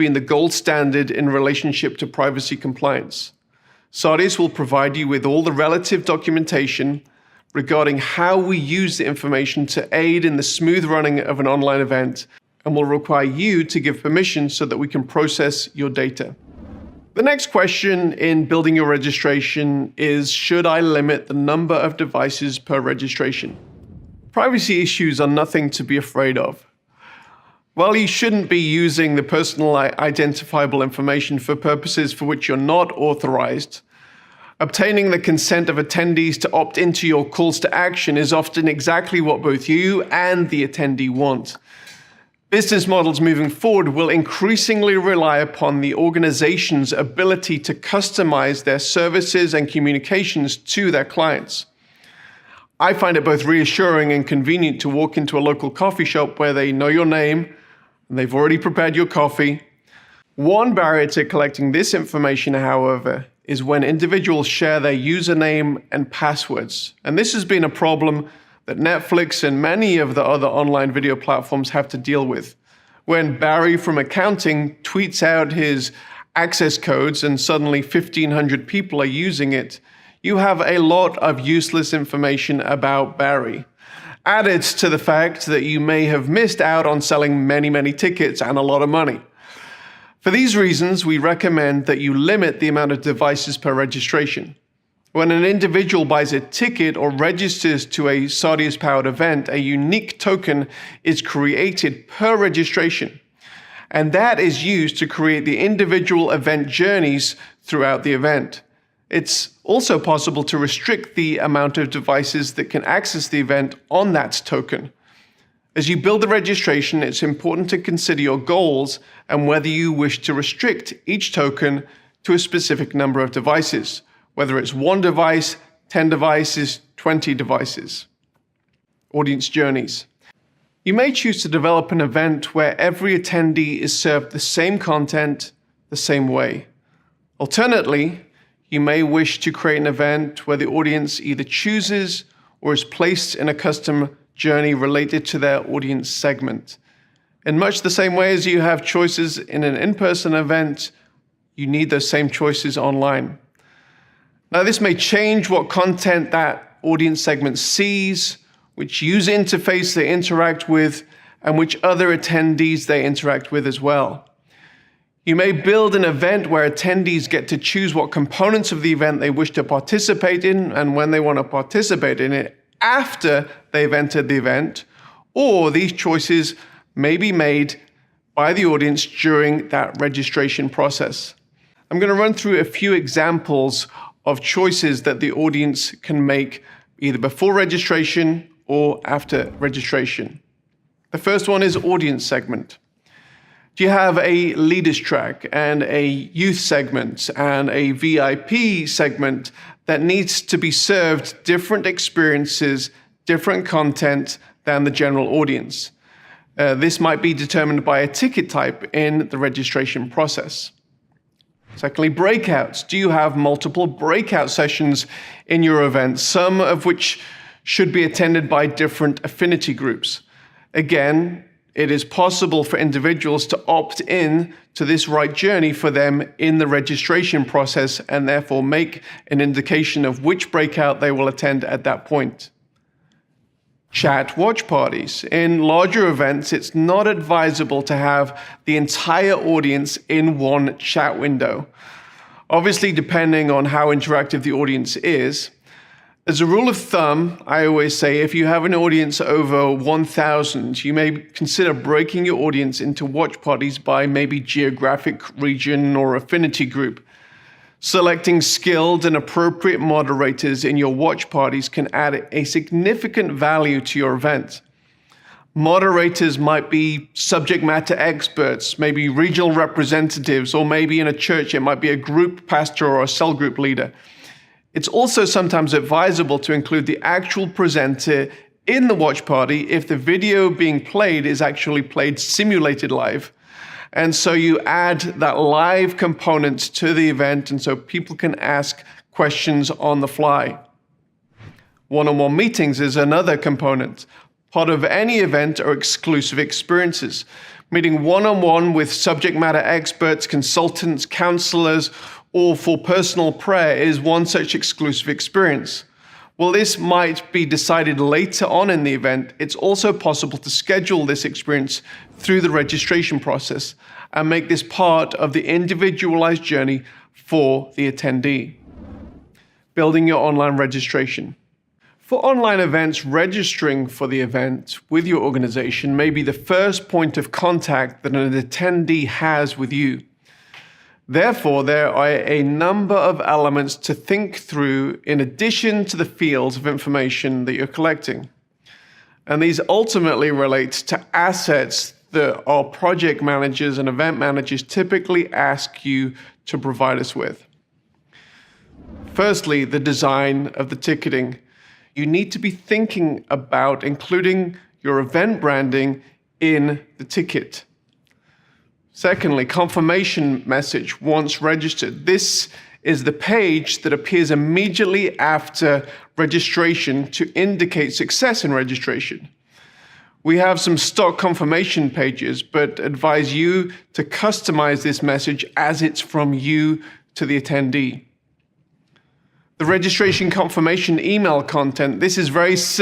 being the gold standard in relationship to privacy compliance. Sardius will provide you with all the relative documentation regarding how we use the information to aid in the smooth running of an online event, and will require you to give permission so that we can process your data. The next question in building your registration is, should I limit the number of devices per registration? Privacy issues are nothing to be afraid of. While you shouldn't be using the personal identifiable information for purposes for which you're not authorized, obtaining the consent of attendees to opt into your calls to action is often exactly what both you and the attendee want. Business models moving forward will increasingly rely upon the organization's ability to customize their services and communications to their clients. I find it both reassuring and convenient to walk into a local coffee shop where they know your name and they've already prepared your coffee. One barrier to collecting this information, however, is when individuals share their username and passwords. And this has been a problem that Netflix and many of the other online video platforms have to deal with. When Barry from accounting tweets out his access codes and suddenly 1,500 people are using it, you have a lot of useless information about Barry. Added to the fact that you may have missed out on selling many tickets and a lot of money. For these reasons, we recommend that you limit the amount of devices per registration. When an individual buys a ticket or registers to a Sardius-powered event, a unique token is created per registration, and that is used to create the individual event journeys throughout the event. It's also possible to restrict the amount of devices that can access the event on that token. As you build the registration, it's important to consider your goals and whether you wish to restrict each token to a specific number of devices, whether it's 1 device, 10 devices, 20 devices. Audience journeys. You may choose to develop an event where every attendee is served the same content the same way. Alternately, you may wish to create an event where the audience either chooses or is placed in a custom journey related to their audience segment. In much the same way as you have choices in an in-person event, you need those same choices online. Now, this may change what content that audience segment sees, which user interface they interact with, and which other attendees they interact with as well. You may build an event where attendees get to choose what components of the event they wish to participate in and when they want to participate in it after they've entered the event, or these choices may be made by the audience during that registration process. I'm going to run through a few examples of choices that the audience can make either before registration or after registration. The first one is audience segment. Do you have a leaders track and a youth segment and a VIP segment that needs to be served different experiences, different content than the general audience? This might be determined by a ticket type in the registration process. Secondly, breakouts. Do you have multiple breakout sessions in your event, some of which should be attended by different affinity groups? Again, it is possible for individuals to opt in to this right journey for them in the registration process and therefore make an indication of which breakout they will attend at that point. Chat watch parties. In larger events, it's not advisable to have the entire audience in one chat window. Obviously, depending on how interactive the audience is. As a rule of thumb, I always say if you have an audience over 1,000, you may consider breaking your audience into watch parties by maybe geographic region or affinity group. Selecting skilled and appropriate moderators in your watch parties can add a significant value to your event. Moderators might be subject matter experts, maybe regional representatives, or maybe in a church it might be a group pastor or a cell group leader. It's also sometimes advisable to include the actual presenter in the watch party if the video being played is actually played simulated live. And so you add that live component to the event, and so people can ask questions on the fly. One-on-one meetings is another component. Part of any event are exclusive experiences. meeting one-on-one with subject matter experts, consultants, counselors, or for personal prayer is one such exclusive experience. While this might be decided later on in the event, it's also possible to schedule this experience through the registration process and make this part of the individualized journey for the attendee. Building your online registration. For online events, registering for the event with your organization may be the first point of contact that an attendee has with you. Therefore, there are a number of elements to think through in addition to the fields of information that you're collecting. And these ultimately relate to assets that our project managers and event managers typically ask you to provide us with. Firstly, the design of the ticketing. You need to be thinking about including your event branding in the ticket. Secondly, confirmation message once registered. This is the page that appears immediately after registration to indicate success in registration. We have some stock confirmation pages, but advise you to customize this message as it's from you to the attendee. The registration confirmation email content, this is very similar